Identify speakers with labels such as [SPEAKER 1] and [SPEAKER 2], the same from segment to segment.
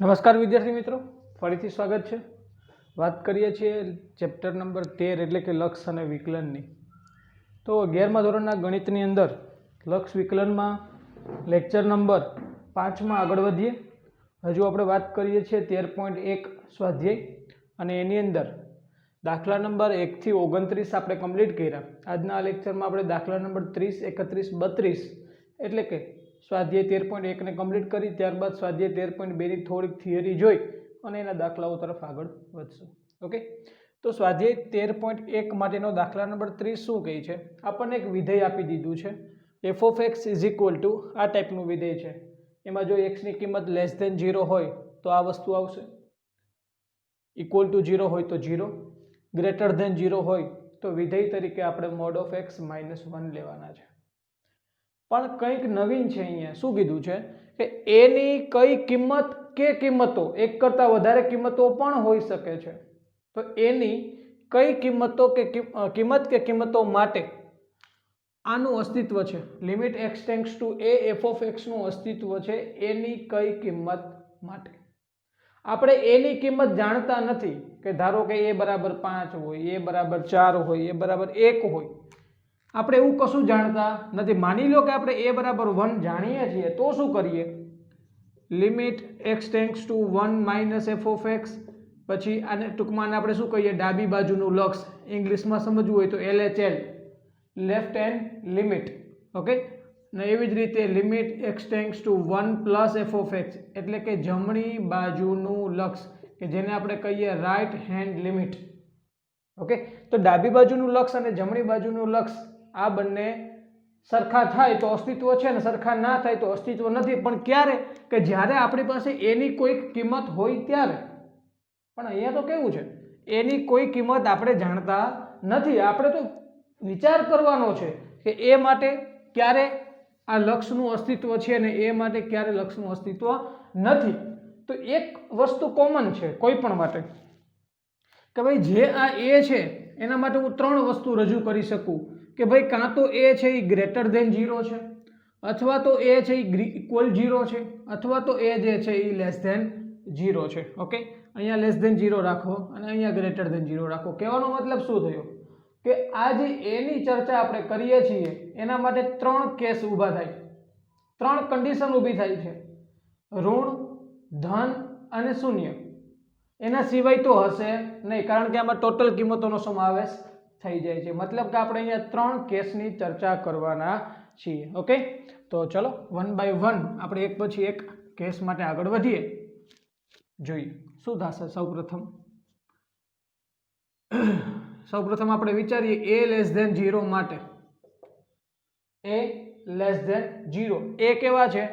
[SPEAKER 1] નમસ્કાર વિદ્યાર્થી મિત્રો, ફરીથી સ્વાગત છે। વાત કરીએ છીએ ચેપ્ટર નંબર 13 એટલે કે લક્ષ અને વિકલનની। તો 11મા ધોરણના ગણિતની અંદર લક્ષ વિકલનમાં લેક્ચર નંબર 5માં આગળ વધીએ। હજુ આપણે વાત કરીએ છીએ 13.1 સ્વાધ્યાય અને એની અંદર દાખલા નંબર 1 થી 29 આપણે કમ્પ્લીટ કર્યા। આજના લેક્ચરમાં આપણે દાખલા નંબર 30, 31, 32 એટલે કે સ્વાધ્યાય 13.1 ને કમ્પ્લીટ કરી, ત્યારબાદ સ્વાધ્યાય 13.2 ની થોડીક થિયરી જોઈ અને એના દાખલાઓ તરફ આગળ વધશું। ઓકે, તો સ્વાધ્યાય 13.1 માટેનો દાખલા નંબર 30 શું કહે છે? આપણને એક વિધેય આપી દીધું છે f of x is equal to આ ટાઈપનું વિધેય છે। એમાં જો x ની કિંમત લેસ ધેન 0 હોય તો આ વસ્તુ આવશે, ઇક્વલ ટુ 0 હોય તો 0, ગ્રેટર ધેન 0 હોય તો વિધેય તરીકે આપણે મોડ ઓફ x -1 લેવાના છે। પણ કંઈક નવીન છે। અહીંયા શું કીધું છે કે a ની કઈ કિંમત કે કિંમતો, એક કરતાં વધારે કિંમતો પણ હોઈ શકે છે। તો a ની કઈ કિંમતો કે કિંમતો માટે આનું અસ્તિત્વ છે, limit x tends two a f of x નું અસ્તિત્વ છે a ની કઈ કિંમત માટે। આપણે a ની કિંમત જાણતા નથી કે ધારો કે a બરાબર 5 હોય, a બરાબર 4 હોય, a બરાબર 1 હોય, આપણે એવું કશું જાણતા નથી। માની લો કે આપણે a બરાબર 1 જાણીએ છીએ તો શું કરીએ? Limit x tends to 1 minus f of x, પછી આને ટૂંકમાં આપણે શું કહીએ? ડાબી બાજુનું લક્ષ, ઇંગ્લિશમાં સમજવું હોય તો LHL, left hand limit. Okay, ને એવી જ રીતે limit x tends to 1 plus f of x એટલે કે જમણી બાજુનું લક્ષ, કે જેને આપણે કહીએ રાઈટ હેન્ડ લિમિટ। ઓકે, તો ડાબી બાજુનું લક્ષ અને જમણી બાજુનું લક્ષ આ બંને સરખા થાય તો અસ્તિત્વ છે ને સરખા ના થાય તો અસ્તિત્વ નથી। પણ ક્યારે? કે જ્યારે આપણી પાસે a ની કોઈક કિંમત હોય ત્યારે। પણ અહીંયા તો કેવું છે, a ની કોઈ કિંમત આપણે જાણતા નથી, આપણે તો વિચાર કરવાનો છે કે a માટે ક્યારે આ લક્ષનું અસ્તિત્વ છે અને a માટે ક્યારે લક્ષનું અસ્તિત્વ નથી। તો એક વસ્તુ કોમન છે કોઈ પણ માટે કે ભાઈ જે આ a છે એના માટે હું ત્રણ વસ્તુ રજૂ કરી શકું કે ભાઈ કાં તો a છે એ ગ્રેટર ધેન 0 છે, અથવા તો a છે એ ઇક્વલ 0 છે, અથવા તો a જે છે એ લેસ ધેન 0 છે। ઓકે, અહીંયા લેસ ધેન 0 રાખો અને અહીંયા ગ્રેટર ધેન 0 રાખો। કહેવાનો મતલબ શું થયો કે આ જે a ની ચર્ચા આપણે કરીએ છીએ એના માટે ત્રણ કેસ ઊભા થાય, ત્રણ કન્ડિશન ઊભી થાય છે, ઋણ, ધન અને શૂન્ય। એના સિવાય તો હશે નહીં, કારણ કે આમાં ટોટલ કિંમતોનો સમાવેશ થઈ જાય છે। મતલબ કે આપણે અહીંયા ત્રણ કેસની ચર્ચા કરવાના છીએ। ઓકે, તો ચલો વન બાય વન આપણે એક પછી એક કેસ માટે આગળ વધીએ, જોઈએ શું થશે। સૌપ્રથમ આપણે વિચારીએ a લેસ ધેન 0 માટે। a લેસ ધેન 0, એ કેવા છે?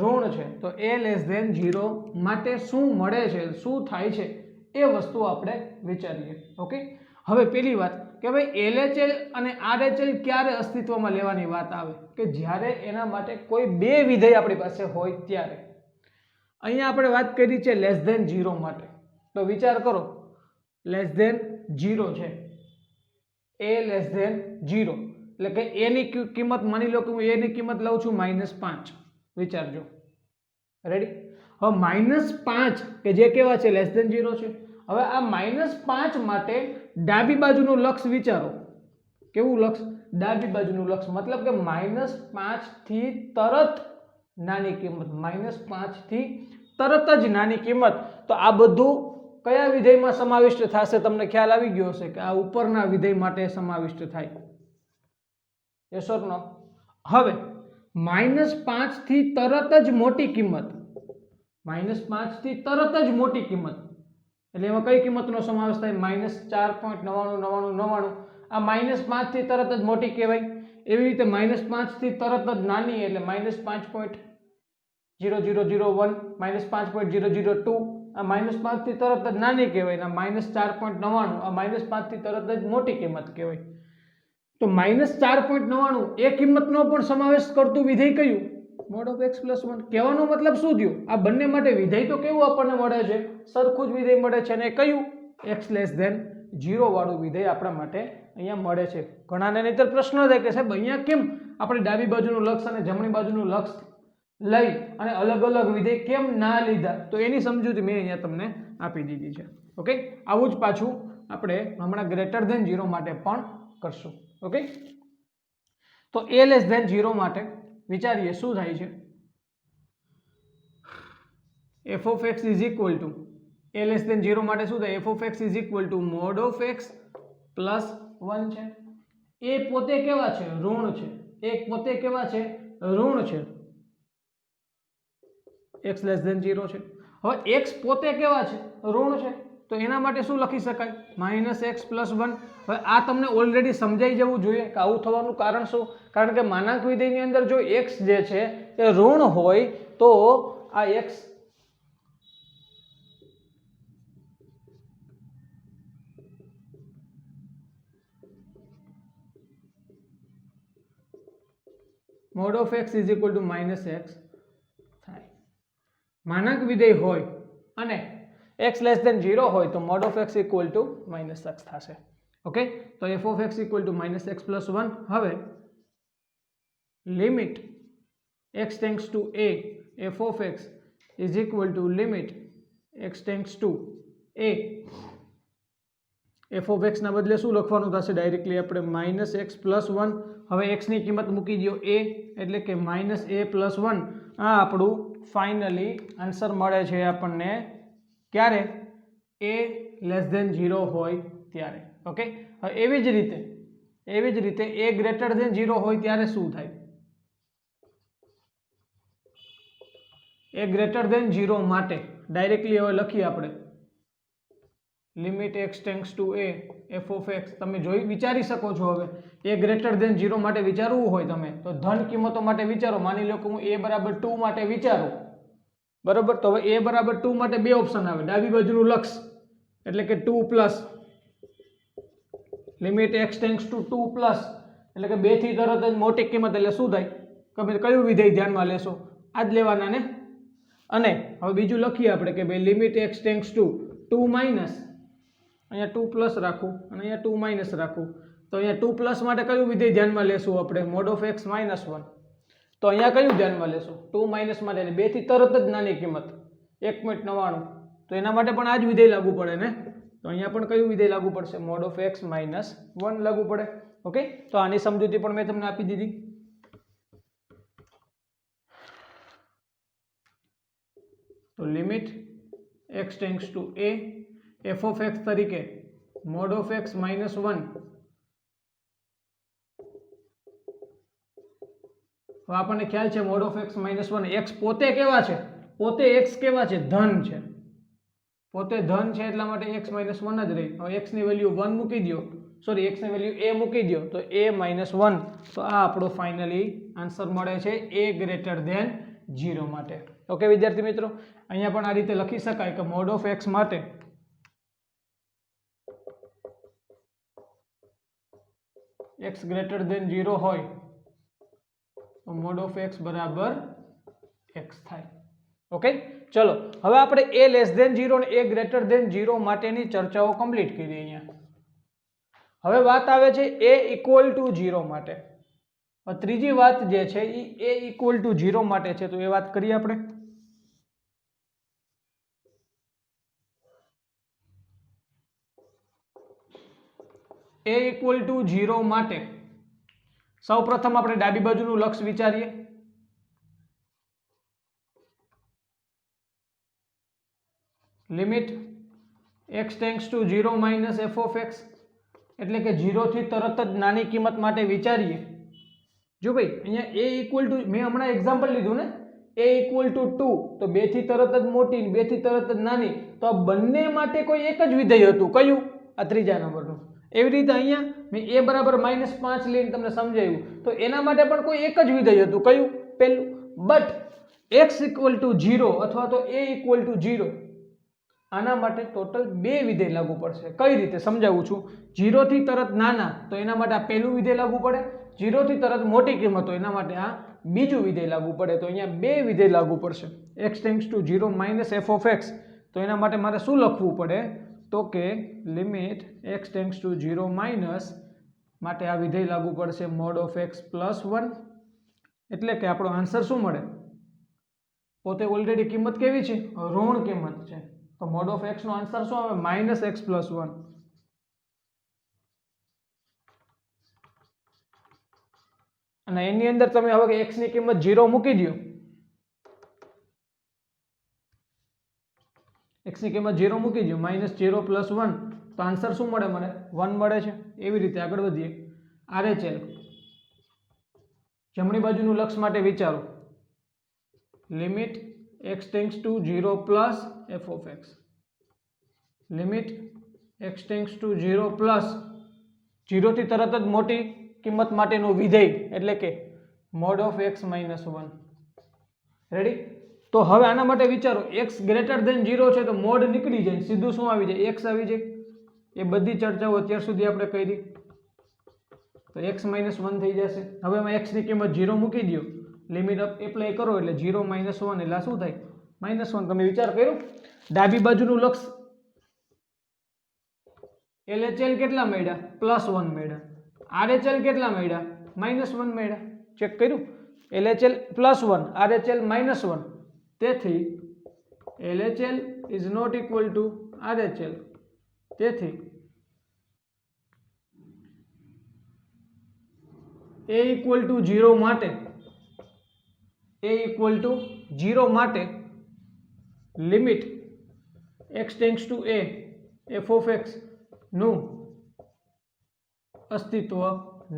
[SPEAKER 1] ઋણ છે। તો a લેસ ધેન 0 માટે શું મળે છે, શું થાય છે એ વસ્તુ આપણે વિચારીએ। ઓકે, હવે પેલી વાત કે ભાઈ LHL અને RHL ક્યારે અસ્તિત્વમાં લેવાની વાત આવે? કે જ્યારે એના માટે કોઈ બે વિધેય આપણી પાસે હોય ત્યારે। અહીંયા આપણે વાત કરી છે લેસ ધેન 0 માટે, તો વિચાર કરો લેસ ધેન 0 છે, a લેસ ધેન 0 એટલે કે a ની કિંમત, માની લો કે હું a ની કિંમત લઉં છું -5, વિચારજો। રેડી? હવે -5 કે જે કેવા છે? લેસ ધેન 0 છે। હવે આ -5 માટે ડાબી બાજુનું લક્ષ વિચારો, કેવું લક્ષ? ડાબી બાજુનું લક્ષ, મતલબ કે -5 થી તરત નાની કિંમત, -5 થી તરત જ નાની કિંમત। તો આ બધું કયા વિધેયમાં સમાવિષ્ટ થશે? તમને ખ્યાલ આવી ગયો હશે કે આ ઉપરના વિધેય માટે સમાવિષ્ટ થાય। યસ ઓર નો? હવે -5 થી તરત જ મોટી કિંમત, -5 થી તરત જ મોટી કિંમત એટલે એમાં કઈ કિંમતનો સમાવેશ થાય? -4.999999। આ -5 થી તરત જ મોટી કહેવાય। એવી રીતે -5 થી તરત જ નાની એટલે -5.0001, -5.002। આ -5 થી તરત જ નાની કહેવાય, -4.99 આ -5 થી તરત જ મોટી કિંમત કહેવાય। તો -4.99 એ કિંમતનો પણ સમાવેશ કરતું વિધેય કયું? Mode of x + 1। કહેવાનો મતલબ શું થયો? આ બંને માટે વિધેય તો કેવું આપણને મળે છે? સરખું જ વિધેય મળે છે, અને કયું? x લેસ ધેન 0 વાળું વિધેય આપણા માટે અહીંયા મળે છે। ઘણાને નહીતર પ્રશ્ન થાય કે સાહેબ અહીંયા કેમ આપણે ડાબી બાજુનું લક્ષ અને જમણી બાજુનું લક્ષ લઈ અને અલગ અલગ વિધેય કેમ ના લીધા તો એની સમજૂતી મેં અહીંયા તમને આપી દીધી છે. ઓકે, આવું જ પાછું આપણે હમણાં ગ્રેટર ધેન 0 માટે પણ કરશું. ઓકે, તો a લેસ ધેન 0 માટે વિચારીએ શું થાય છે. f of x is equal to a less than 0 માટે શું થાય? f of x is equal to mod of x plus 1 છે. એ પોતે કેવા છે? ઋણ છે. એક પોતે કેવા છે? ઋણ છે. x લેસ ધેન 0 છે. હવે x પોતે કેવા છે? ઋણ છે. તો એના માટે શું લખી શકાય? -x + 1. હવે આ તમને ઓલરેડી સમજાઈ જવું જોઈએ કે આવું થવાનું કારણ શું? કારણ કે માનાંક વિધેયની અંદર જો x જે છે એ ઋણ હોય તો આ x mod of x is equal to -x થાય. માનાંક વિધેય હોય અને x લેસ ધેન 0 હોય તો mod of x equal to -x થશે. ઓકે, તો f of x equal to -x + 1. હવે limit x tends two a f of x is equal to limit x tends two a f of x ના બદલે શું લખવાનું થશે? Directly આપણે -x + 1. હવે x ની કિંમત મૂકી દો a એટલે કે -a + 1. આ આપણું ફાઇનલી આન્સર મળે છે આપણને ક્યારે? a લેસ ધેન 0 હોય ત્યારે. ઓકે, હવે એવી જ રીતે a ગ્રેટર ધેન 0 હોય ત્યારે શું થાય? a ગ્રેટર ધેન 0 માટે ડાયરેક્ટલી હવે લખીએ આપણે limit x tends two a f of x. તમે વિચારી શકો છો. હવે a ગ્રેટર ધેન 0 માટે વિચારવું હોય તમે તો ધન કિંમતો માટે વિચારો. માની લો કે હું a બરાબર 2 માટે વિચારું, બરોબર? તો હવે a બરાબર 2 માટે બે ઓપ્શન આવે. ડાબી બાજુનું લક્ષ એટલે કે 2 plus limit x tends two 2 plus એટલે કે 2 થી તરત જ મોટી કિંમત એટલે શું થાય? તમે કયું વિધેય ધ્યાનમાં લેશો? આ જ લેવાના ને. અને હવે બીજું લખીએ આપણે કે ભાઈ limit x tends two 2 minus, અહીંયા 2 પ્લસ રાખું અને અહીંયા 2 માઇનસ રાખું. તો અહીંયા 2 પ્લસ માટે કયું વિધેય ધ્યાનમાં લેશું આપણે? mod of x -1. તો અહીંયા કયું ધ્યાનમાં લેશું? 2 માઇનસ માટે એટલે 2 થી તરત જ નાની કિંમત 1.99. તો એના માટે પણ આ જ વિધેય લાગુ પડે ને. તો અહીંયા પણ કયું વિધેય લાગુ પડશે? mod of x -1 લાગુ પડે. ઓકે, તો આની સમજૂતી પણ મેં તમને આપી દીધી. તો limit x tends two a f of x તરીકે mod of x -1. તો આપણને ખ્યાલ છે mod of x -1 x પોતે કેવા છે? પોતે x કેવા છે? ધન છે. પોતે ધન છે એટલા માટે x -1 જ રહી. હવે x ની વેલ્યુ 1 મૂકી દો, સોરી x ની વેલ્યુ a મૂકી દો તો a -1. તો આ આપણો ફાઇનલી આન્સર મળે છે a ગ્રેટર ધેન 0 માટે. ઓકે વિદ્યાર્થી મિત્રો, અહીંયા પણ આ રીતે લખી શકાય કે mod of x માટે x ગ્રેટર ધેન 0 હોય તો mod of x બરાબર x થાય. ઓકે, ચલો હવે આપણે a લેસ ધેન 0 અને a ગ્રેટર ધેન 0 માટેની ચર્ચાઓ કમ્પ્લીટ કરી. અહીંયા હવે વાત આવે છે a ઇક્વલ ટુ 0 માટે. ત્રીજી વાત જે છે એ a ઇક્વલ ટુ 0 માટે છે. તો એ વાત કરીએ આપણે. a ઇક્વલ ટુ 0 માટે સૌપ્રથમ આપણે ડાબી બાજુનું લક્ષ વિચારીએ. Limit x tends to 0 minus f of x એટલે કે 0 થી તરત જ નાની કિંમત માટે વિચારીએ. જો ભાઈ અહીંયા a ઇક્વલ ટુ, મેં હમણાં એક્ઝામ્પલ લીધું ને, a ઇક્વલ ટુ 2 તો 2 થી તરત જ મોટી 2 થી તરત જ નાની. તો આ બંને માટે કોઈ એક જ વિધેય હતું. કયું? આ ત્રીજા નંબરનું. એવી રીતે અહીંયા મેં a બરાબર -5 લઈને તમને સમજાવ્યું તો એના માટે પણ કોઈ એક જ વિધેય હતું. કયું? પહેલું. બટ x ઇક્વલ ટુ 0 અથવા તો a ઇક્વલ ટુ 0 આના માટે ટોટલ બે વિધેય લાગુ પડશે. કઈ રીતે સમજાવું છું. 0 થી તરત નાના તો એના માટે આ પહેલું વિધેય લાગુ પડે. 0 થી તરત મોટી કિંમત તો એના માટે આ બીજું વિધેય લાગુ પડે. તો અહીંયા બે વિધેય લાગુ પડશે. x tends to 0 minus f of x. તો એના માટે મારે શું લખવું પડે? તો કે limit x tends to 0 minus માટે આ વિધેય લાગુ પડશે mod of x + 1. એટલે કે આપણો આન્સર શું મળે? પોતે ઓલરેડી કિંમત કેવી છે? ઋણ કિંમત છે. તો મોડ ઓફ એક્સ નો આન્સર શું આવે? -x+1. અને એની અંદર તમે હવે x ની કિંમત 0 મૂકી દો, x ની કિંમત 0 મૂકી દો, -0+1, તો આન્સર શું મળે? મને 1 મળે છે. એવી રીતે આગળ વધીએ. RHL જમણી બાજુનું લક્ષ માટે વિચારો. Limit x tends to 0 plus f of x, limit x tends to 0 plus 0 થી તરત જ મોટી કિંમત માટેનું વિધેય એટલે કે મોડ ઓફ x -1. રેડી? તો હવે આના માટે વિચારો, x ગ્રેટર ધેન 0 છે તો મોડ નીકળી જાય, સીધું શું આવી જાય? x આવી જાય. એ બધી ચર્ચાઓ અત્યાર સુધી આપણે કરી. તો x -1 થઈ જશે. હવે એમાં x ની કિંમત 0 મૂકી દો, લિમિટ એપ્લાય કરો એટલે 0 - 1 એટલે શું થાય? -1. તમે વિચાર કર્યો? ડાબી બાજુનું લક્ષ LHL કેટલા મળ્યા? +1 મળ્યા. RHL કેટલા મળ્યા? -1 મળ્યા. ચેક કર્યું? LHL +1, RHL -1. તેથી LHL is not equal to RHL. તેથી A equal to 0 માટે, A equal to 0 માટે limit x tends two a f of x નું અસ્તિત્વ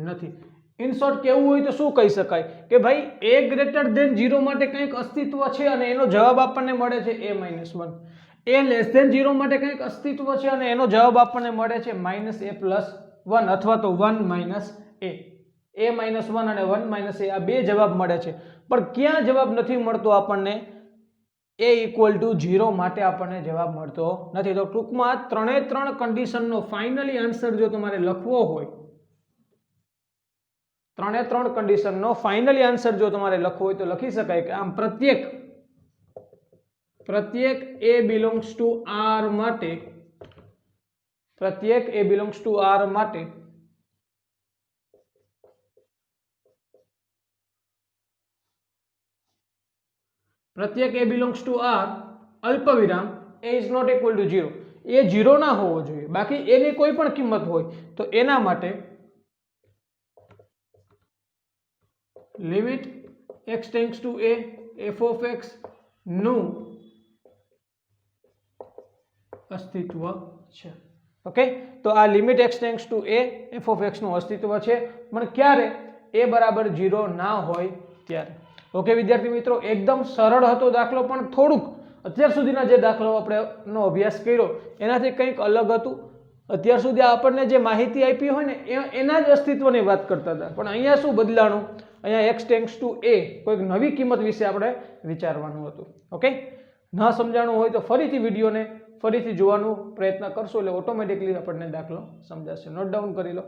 [SPEAKER 1] નથી. ઇન શોર્ટ કેવું હોય તો શું કહી શકાય કે ભાઈ a ગ્રેટર ધેન 0 માટે કંઈક અસ્તિત્વ છે અને એનો જવાબ આપણને મળે છે a -1. a લેસ ધેન 0 માટે કંઈક અસ્તિત્વ છે અને એનો જવાબ આપણને મળે છે -a+1 અથવા તો 1 - a. a -1 અને 1 - a આ બે જવાબ મળે છે. પણ ક્યાં જવાબ નથી મળતો આપણને? a equal to 0 માટે આપણને જવાબ મળતો નથી. તો ટૂંકમાં ત્રણે ત્રણ કન્ડિશનનો ફાઇનલી આન્સર જો તમારે લખવો હોય, ત્રણે ત્રણ કન્ડિશનનો ફાઇનલી આન્સર જો તમારે લખવો હોય તો લખી શકાય કે આમ પ્રત્યેક a belongs to R માટે, પ્રત્યેક a belongs to R માટે પ્રત્યેક a belongs to R અલ્પવિરામ a is not equal to 0. એ 0 ના હોવો જોઈએ. બાકી એની કોઈ પણ કિંમત હોય તો એના માટે limit x tends two a f of x નું અસ્તિત્વ છે. ઓકે, તો આ limit x tends two a f of x નું અસ્તિત્વ છે, પણ ક્યારે? a બરાબર 0 ના હોય ત્યારે. ઓકે વિદ્યાર્થી મિત્રો, એકદમ સરળ હતો દાખલો, પણ થોડુંક અત્યાર સુધીના જે દાખલાઓ આપણે અભ્યાસ કર્યો એનાથી કંઈક અલગ હતું. અત્યાર સુધી આપણને જે માહિતી આપી હોય ને એના જ અસ્તિત્વની વાત કરતા હતા, પણ અહીંયા શું બદલાણું? અહીંયા x ટેન્ડ્સ ટુ a કોઈક નવી કિંમત વિશે આપણે વિચારવાનું હતું. ઓકે, ન સમજાણું હોય તો ફરીથી વિડીયોને ફરીથી જોવાનો પ્રયત્ન કરશો એટલે ઓટોમેટિકલી આપણને દાખલો સમજાશે. નોટ ડાઉન કરી લો.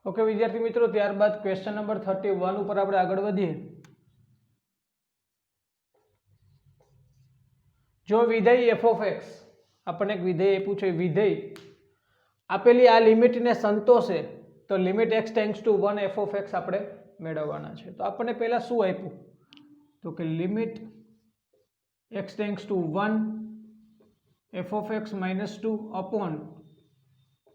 [SPEAKER 1] ઓકે વિદ્યાર્થી મિત્રો, ત્યારબાદ ક્વેશ્ચન નંબર 31 ઉપર આપણે આગળ વધીએ. જો વિધેય f of x, આપણને એક વિધેય આપ્યું છે, વિધેય આપેલી આ લિમિટને સંતોષે તો limit x tends to 1 f of x આપણે મેળવવાના છે. તો આપણને પહેલા શું આપ્યું? તો કે limit x tends to 1 f of x -2 upon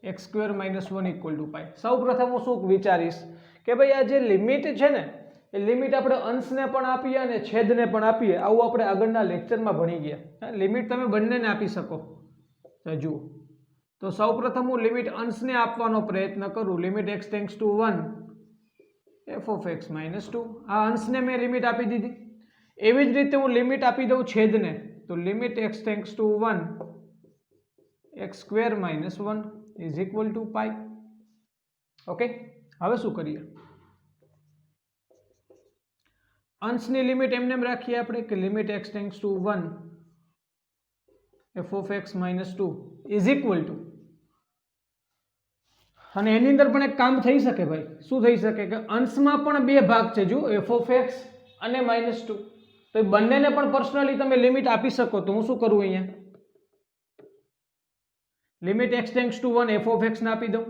[SPEAKER 1] x² - 1 equal to π. સૌ પ્રથમ હું શું વિચારીશ કે ભાઈ આ જે લિમિટ છે ને એ લિમિટ આપણે અંશને પણ આપીએ અને છેદને પણ આપીએ. આવું આપણે આગળના લેક્ચરમાં ભણી ગયા. લિમિટ તમે બંનેને આપી શકો. તો જુઓ, તો સૌ પ્રથમ હું લિમિટ અંશને આપવાનો પ્રયત્ન કરું. Limit x tends to 1 f of x -2, આ અંશને મેં લિમિટ આપી દીધી. એવી જ રીતે હું લિમિટ આપી દઉં છેદને, તો limit x tends to 1 x² - 1 is equal to π. Okay, હવે શું કરીએ? અંશની લિમિટ એમને એમ રાખીએ આપણે કે limit x tends to 1 f of x -2 is equal to, અને એની અંદર પણ એક કામ થઈ શકે ભાઈ. શું થઈ શકે કે અંશમાં પણ બે ભાગ છે, જો f of x અને -2, તો એ બંનેને પણ પર્સનલી તમે લિમિટ આપી શકો. તો હું શું કરું? અહીંયા limit x tends to 1 f of x ને આપી દઉં,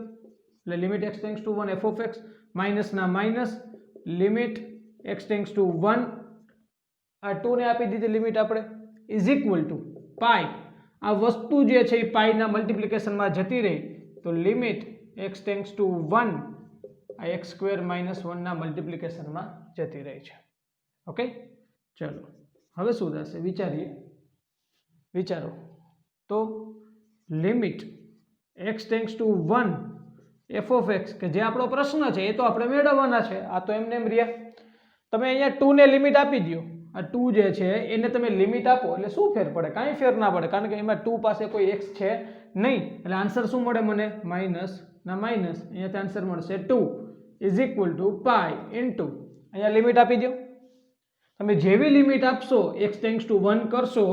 [SPEAKER 1] એટલે limit x tends to 1 f of x માઇનસના minus limit x tends to 1 આ 2 ને આપી દીધી લિમિટ આપણે ઇઝ ઇક્વલ ટુ પાઈ આ વસ્તુ જે છે એ પાઈના મલ્ટિપ્લિકેશનમાં જતી રહી તો લિમિટ x ટેન્ડ્સ ટુ 1 આ x સ્ક્વેર માઇનસ 1 ના મલ્ટિપ્લિકેશનમાં જતી રહી છે ઓકે ચલો હવે શું થશે વિચારો તો limit x tends to 1 f of x કે જે આપણો પ્રશ્ન છે એ તો આપણે મેળવવાના છે આ તો એમને એમ રહ્યા તમે અહીંયા 2 ને લિમિટ આપી દો આ 2 જે છે એને તમે લિમિટ આપો એટલે શું ફેર પડે કાંઈ ફેર ના પડે કારણ કે એમાં 2 પાસે કોઈ x છે નહીં એટલે આન્સર શું મળે મને માઇનસ ના માઇનસ અહીંયાથી આન્સર મળશે 2 is equal to pi into અહીંયા લિમિટ આપી દો તમે જેવી લિમિટ આપશો x ટેન્ડ્સ ટુ 1 કરશો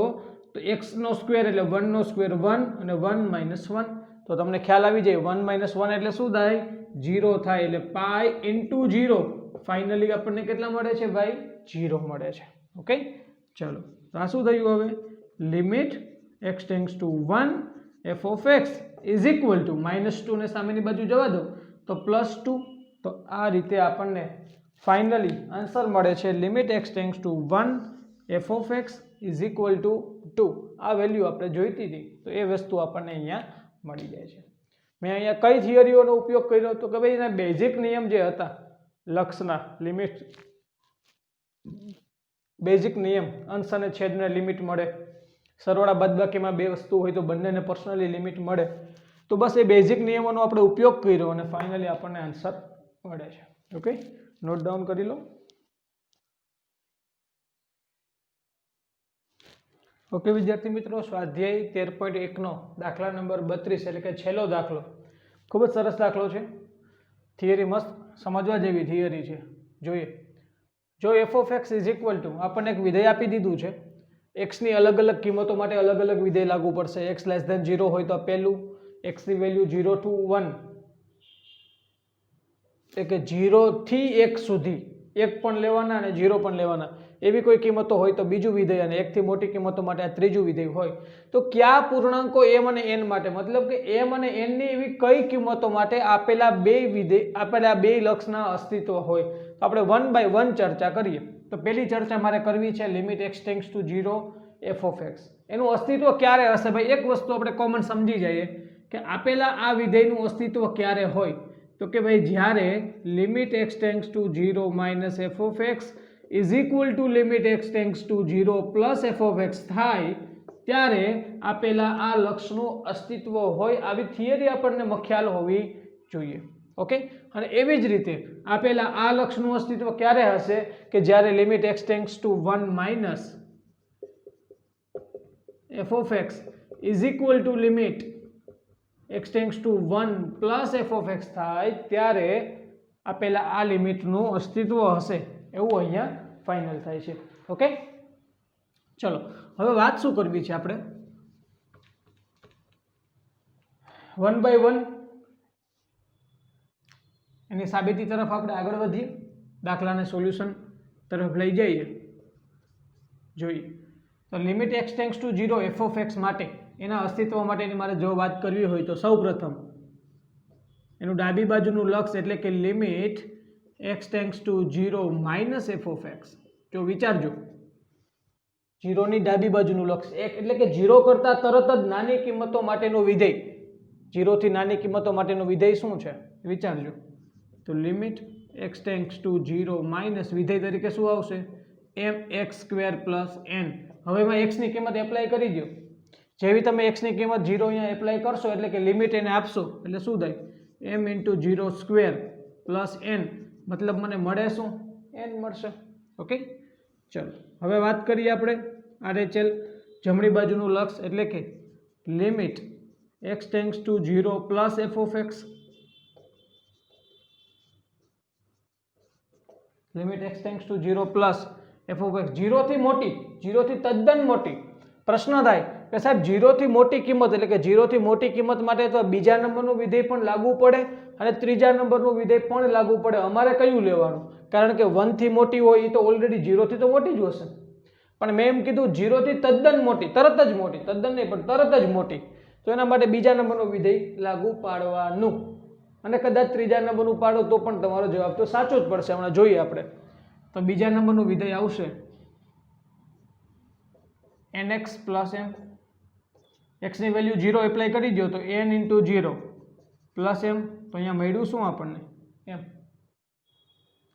[SPEAKER 1] તો x નો સ્ક્વેર એટલે 1 નો સ્ક્વેર 1 અને 1 માઇનસ 1 તો તમને ખ્યાલ આવી જાય 1 માઇનસ 1 એટલે શું થાય 0 થાય એટલે પાઈ ઇન્ટુ 0 ફાઇનલી આપણને કેટલા મળે છે ભાઈ 0 મળે છે ઓકે ચલો તો આ શું થયું હવે limit x tends to 1 f of x is equal two -2 ને સામેની બાજુ જવા દો તો +2 તો આ રીતે આપણને ફાઇનલી આન્સર મળે છે limit x tends to 1 f of x is equal two 2 આ વેલ્યુ આપણે જોઈતી હતી તો એ વસ્તુ આપણને અહીંયા મળી જાય છે મેં અહીંયા કઈ થિયરીઓનો ઉપયોગ કર્યો તો કે ભાઈ એના બેઝિક નિયમ જે હતા લક્ષના લિમિટ બેઝિક નિયમ અંશ અને છેદને લિમિટ મળે સરવાળા બાદબાકીમાં બે વસ્તુ હોય તો બંનેને પર્સનલી લિમિટ મળે તો બસ એ બેઝિક નિયમોનો આપણે ઉપયોગ કર્યો અને ફાઇનલી આપણને આન્સર મળે છે ઓકે નોટ ડાઉન કરી લો ઓકે વિદ્યાર્થી મિત્રો સ્વાધ્યાય 13.1 નો દાખલા નંબર 32 એટલે કે છેલ્લો દાખલો ખૂબ જ સરસ દાખલો છે થિયરી મસ્ત સમજવા જેવી થિયરી છે જોઈએ જો f of x is equal two આપણને એક વિધેય આપી દીધું છે x ની અલગ અલગ કિંમતો માટે અલગ અલગ વિધેય લાગુ પડશે x લેસ ધેન 0 હોય તો પહેલું x ની વેલ્યુ 0 to 1 એટલે કે 0 થી 1 સુધી 1 પણ લેવાના અને 0 પણ લેવાના એવી કોઈ કિંમતો હોય તો બીજું વિધેય અને 1 થી મોટી કિંમતો માટે આ ત્રીજું વિધેય હોય તો કયા પૂર્ણાંકો m અને n માટે મતલબ કે m અને n ની એવી કઈ કિંમતો માટે આપેલા બે લક્ષના અસ્તિત્વ હોય તો આપણે 1 by 1 ચર્ચા કરીએ તો પહેલી ચર્ચા મારે કરવી છે limit x tends to 0 f of x એનું અસ્તિત્વ ક્યારે હશે ભાઈ એક વસ્તુ આપણે કોમન સમજી જઈએ કે આપેલા આ વિધેયનું અસ્તિત્વ ક્યારે હોય તો કે ભાઈ જ્યારે limit x tends to 0 minus f of x is equal two limit x tends to 0 plus f of x થાય ત્યારે આપેલા આ લક્ષનું અસ્તિત્વ હોય આવી થિયરી આપણને ખ્યાલ હોવી જોઈએ ઓકે અને એવી જ રીતે આપેલા આ લક્ષનું અસ્તિત્વ ક્યારે હશે કે જ્યારે limit x tends to 1 minus f of x is equal two limit x tends to 1 plus f of x થાય ત્યારે આપેલા આ લિમિટનું અસ્તિત્વ હશે એવું અહીંયા ફાઇનલ થાય છે ઓકે ચલો હવે વાત શું કરવી છે આપણે 1 by 1 એની સાબિતી તરફ આપણે આગળ વધીએ દાખલાને સોલ્યુશન તરફ લઈ જઈએ જોઈએ તો limit x tends to 0 f of x માટે એના અસ્તિત્વ માટેની મારે જો વાત કરવી હોય તો સૌપ્રથમ એનું ડાબી બાજુનું લક્ષ એટલે કે limit x tends to 0 minus f of x જો વિચારજો 0 ની ડાબી બાજુનું લક્ષ એટલે કે 0 કરતા તરત જ નાની કિંમતો માટેનું વિધેય 0 થી નાની કિંમતો માટેનું વિધેય શું છે વિચારજો તો limit x tends to 0 minus વિધેય તરીકે શું આવશે mx સ્ક્વેર પ્લસ n હવે એમાં x ની કિંમત એપ્લાય કરી દો જેવી તમે x ની કિંમત 0 અહીંયા એપ્લાય કરશો એટલે કે લિમિટ એને આપશો એટલે શું થાય m into 0 square plus n મતલબ મને મળે શું n મળશે ઓકે ચલો હવે વાત કરીએ આપણે RHL જમણી બાજુનું લક્ષ એટલે કે limit x tends to 0 plus f of x limit x tends to 0 plus f of x 0 થી મોટી 0 થી તદ્દન મોટી પ્રશ્ન થાય કે સાહેબ 0 થી મોટી કિંમત એટલે કે 0 થી મોટી કિંમત માટે તો બીજા નંબરનું વિધેય પણ લાગુ પડે અને ત્રીજા નંબરનું વિધેય પણ લાગુ પડે અમારે કયું લેવાનું કારણ કે 1 થી મોટી હોય એ તો ઓલરેડી 0 થી તો મોટી જ હશે પણ મેં એમ કીધું 0 થી તદ્દન મોટી તરત જ મોટી તદ્દન નહીં પણ તરત જ મોટી તો એના માટે બીજા નંબરનું વિધેય લાગુ પાડવાનું અને કદાચ ત્રીજા નંબરનું પાડો તો પણ તમારો જવાબ તો સાચો જ પડશે. હમણાં જોઈએ આપણે. તો બીજા નંબરનું વિધેય આવશે nx પ્લસ m. એક્સની વેલ્યુ 0 એપ્લાય કરી દો તો n ઇન્ટુ 0 પ્લસ m. તો અહીંયા મળ્યું શું આપણને? m.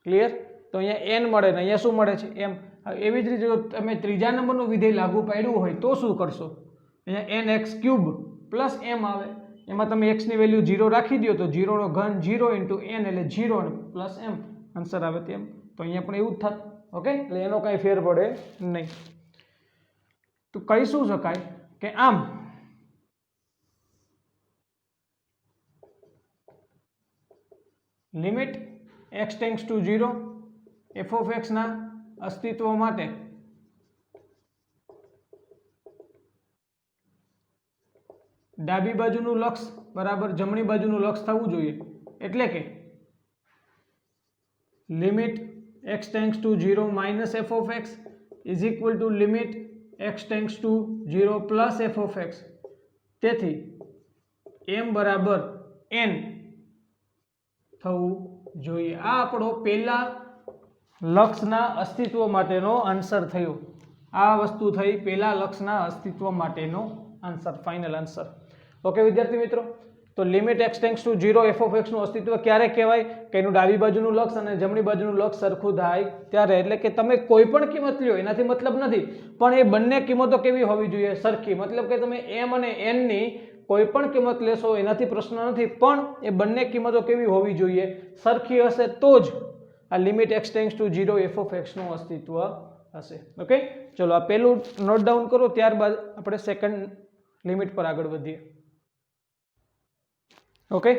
[SPEAKER 1] ક્લિયર? તો અહીંયા n મળે ને અહીંયા શું મળે છે? m. એવી જ રીતે જો તમે ત્રીજા નંબરનું વિધેય લાગુ પાડ્યું હોય તો શું કરશો? અહીંયા nx ક્યુબ પ્લસ m આવે. એમાં તમે x ની વેલ્યુ 0 રાખી દો તો 0 નો ઘન 0 ઇન્ટુ n એટલે 0 પ્લસ m આન્સર આવે તેમ. તો અહીંયા પણ એવું જ થાત. ઓકે, એટલે એનો કાંઈ ફેર પડે નહીં. તો કહી શું શકાય કે આમ limit x tends to 0 f of x ના અસ્તિત્વ માટે ડાબી બાજુનું લક્ષ બરાબર જમણી બાજુનું લક્ષ થવું જોઈએ. એટલે કે limit x tends to 0 minus f of x is equal two limit x tends to 0 plus f of x. તેથી m બરાબર n થવું જોઈએ. આ આપણો પહેલા લક્ષના અસ્તિત્વ માટેનો આન્સર થયો. આ વસ્તુ થઈ પહેલા લક્ષના અસ્તિત્વ માટેનો આન્સર, ફાઇનલ આન્સર. ઓકે વિદ્યાર્થી મિત્રો, તો limit x tends to 0 f of x નું અસ્તિત્વ ક્યારે કહેવાય કે એનું ડાબી બાજુનું લક્ષ અને જમણી બાજુનું લક્ષ સરખું થાય ત્યારે. એટલે કે તમે કોઈ પણ કિંમત લ્યો એનાથી મતલબ નથી, પણ એ બંને કિંમતો કેવી હોવી જોઈએ? સરખી. મતલબ કે તમે m અને n ની કોઈ પણ કિંમત લેશો એનાથી પ્રશ્ન નથી, પણ એ બંને કિંમતો કેવી હોવી જોઈએ? સરખી હશે તો જ આ limit x tends to 0 f of x નું અસ્તિત્વ હશે. ઓકે, ચલો આ પહેલું નોટ ડાઉન કરો, ત્યારબાદ આપણે સેકન્ડ લિમિટ પર આગળ વધીએ. ઓકે,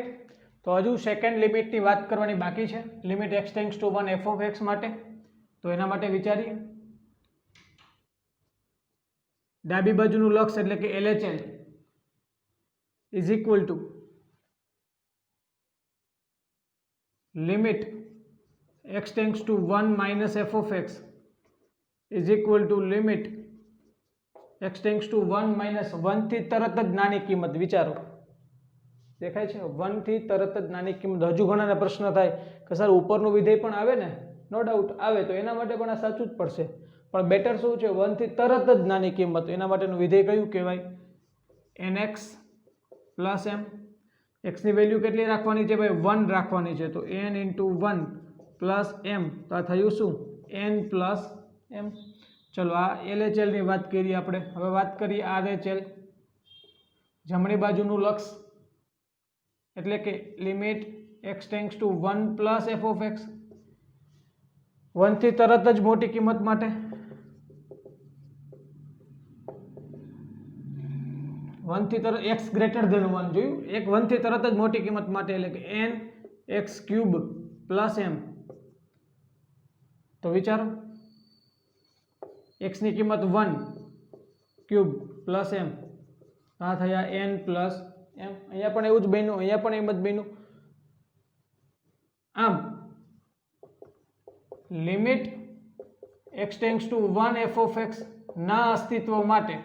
[SPEAKER 1] તો હજુ સેકન્ડ લિમિટની વાત કરવાની બાકી છે, limit x tends to 1 f of x માટે. તો એના માટે વિચારીએ. ડાબી બાજુનું લક્ષ એટલે કે LHL is equal two limit x tends to 1 minus f of x is equal two limit x tends to 1 minus 1 થી તરત જ નાની કિંમત. વિચારો, દેખાય છે? 1 થી તરત જ નાની કિંમત. હજુ ઘણાને પ્રશ્ન થાય કે સર ઉપરનું વિધેય પણ આવે ને? નો ડાઉટ આવે, તો એના માટે પણ આ સાચું જ પડશે. પણ બેટર શું છે? 1 થી તરત જ નાની કિંમત. એના માટેનું વિધેય કયું કહેવાય? nx plus m. x ની વેલ્યુ કેટલી રાખવાની છે ભાઈ? 1 રાખવાની છે. તો n ઇન્ટુ 1 પ્લસ m. તો આ થયું શું? n plus m. ચલો આ LHL ની વાત કરીએ આપણે. હવે વાત કરીએ RHL, જમણી બાજુનું લક્ષ એટલે કે limit x tends to 1 plus f of x. 1 થી તરત જ મોટી કિંમત માટે 1 થી તરત x ગ્રેટર ધેન 1 જોયું? 1 થી તરત જ મોટી કિંમત માટે એટલે કે n x cube plus m. તો વિચારો, x ની કિંમત 1 ક્યુબ પ્લસ m. આ થયા n પ્લસ m. અહીંયા પણ એવું જ બન્યું, અહીંયા પણ એમ જ બન્યું. આમ limit x tends to 1 f of x ના અસ્તિત્વ માટે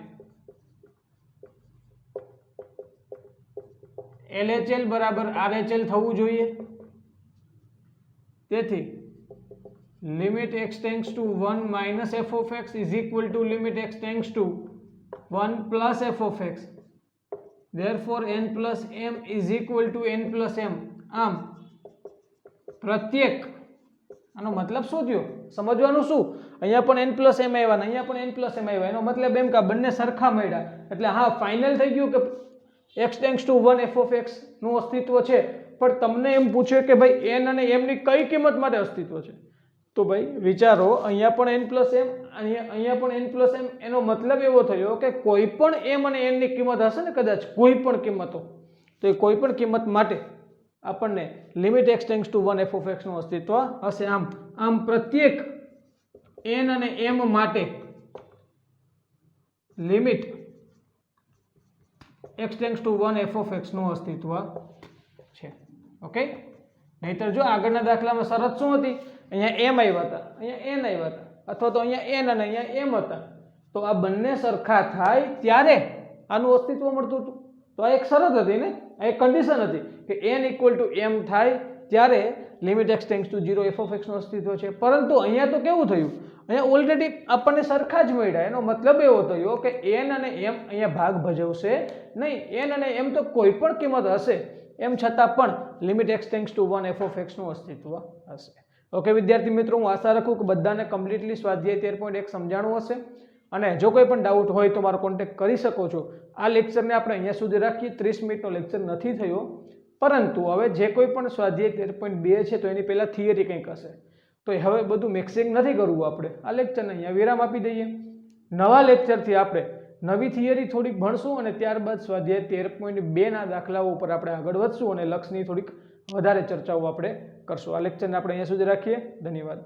[SPEAKER 1] LHL બરાબર RHL થવું જોઈએ. તેથી limit x tends to 1 minus f of x is equal two limit x tends to 1 plus f of x. Therefore n plus m is equal to n plus m. આમ પ્રત્યેક, આનો મતલબ શું થયો? સમજવાનું શું? અહીંયા પણ n plus m આવ્યા ને અહીંયા પણ n plus m આવ્યા. એનો મતલબ એમ કે આ બંને સરખા મળ્યા. એટલે હા, ફાઇનલ થઈ ગયું કે x tends to 1 f of x નું અસ્તિત્વ છે. પણ તમને એમ પૂછે કે ભાઈ n અને m ની કઈ કિંમત માટે અસ્તિત્વ છે? તો ભાઈ વિચારો, અહીંયા પણ n પ્લસ m, અહીંયા પણ n પ્લસ m. એનો મતલબ એવો થયો કે કોઈ પણ m અને n ની કિંમત હશે ને, કદાચ કોઈ પણ કિંમતો, તો એ કોઈ પણ કિંમત માટે આપણને limit x tends to 1 f of x નું અસ્તિત્વ હશે. આમ પ્રત્યેક n અને m માટે limit x tends to 1 f of x નું અસ્તિત્વ છે. ઓકે, નહીતર જો આગળના દાખલામાં શરત શું હતી? અહીંયા m આવ્યા હતા, અહીંયા n આવ્યા હતા, અથવા તો અહીંયા n અને અહીંયા m હતા. તો આ બંને સરખા થાય ત્યારે આનું અસ્તિત્વ મળતું હતું. તો આ એક શરત હતી ને, આ એક કન્ડિશન હતી કે n ઇક્વલ ટુ m થાય ત્યારે limit x tends to 0 F of એક્સનું અસ્તિત્વ છે. પરંતુ અહીંયા તો કેવું થયું, અહીંયા ઓલરેડી આપણને સરખા જ મળ્યા. એનો મતલબ એવો થયો કે n અને m અહીંયા ભાગ ભજવશે નહીં. n અને m તો કોઈ પણ કિંમત હશે, એમ છતાં પણ limit x tends to 1 F of એક્સનું અસ્તિત્વ હશે. ઓકે વિદ્યાર્થી મિત્રો, હું આશા રાખું કે બધાને કમ્પ્લીટલી સ્વાધ્યાય 13.1 સમજાણું હશે. અને જો કોઈ પણ ડાઉટ હોય તો મારો કોન્ટેક્ટ કરી શકો છો. આ લેક્ચરને આપણે અહીંયા સુધી રાખીએ. 30 મિનિટનો લેક્ચર નથી થયો, પરંતુ હવે જે કોઈ પણ સ્વાધ્યાય 13.2 છે તો એની પહેલાં થિયરી કંઈક હશે. તો હવે બધું મિક્સિંગ નથી કરવું આપણે. આ લેક્ચરને અહીંયા વિરામ આપી દઈએ. નવા લેક્ચરથી આપણે નવી થિયરી થોડીક ભણશું અને ત્યારબાદ સ્વાધ્યાય 13.2ના દાખલાઓ ઉપર આપણે આગળ વધશું અને લક્ષની થોડીક વધારે ચર્ચાઓ આપણે કરશું. આ લેક્ચરને આપણે અહીંયા સુધી રાખીએ. ધન્યવાદ.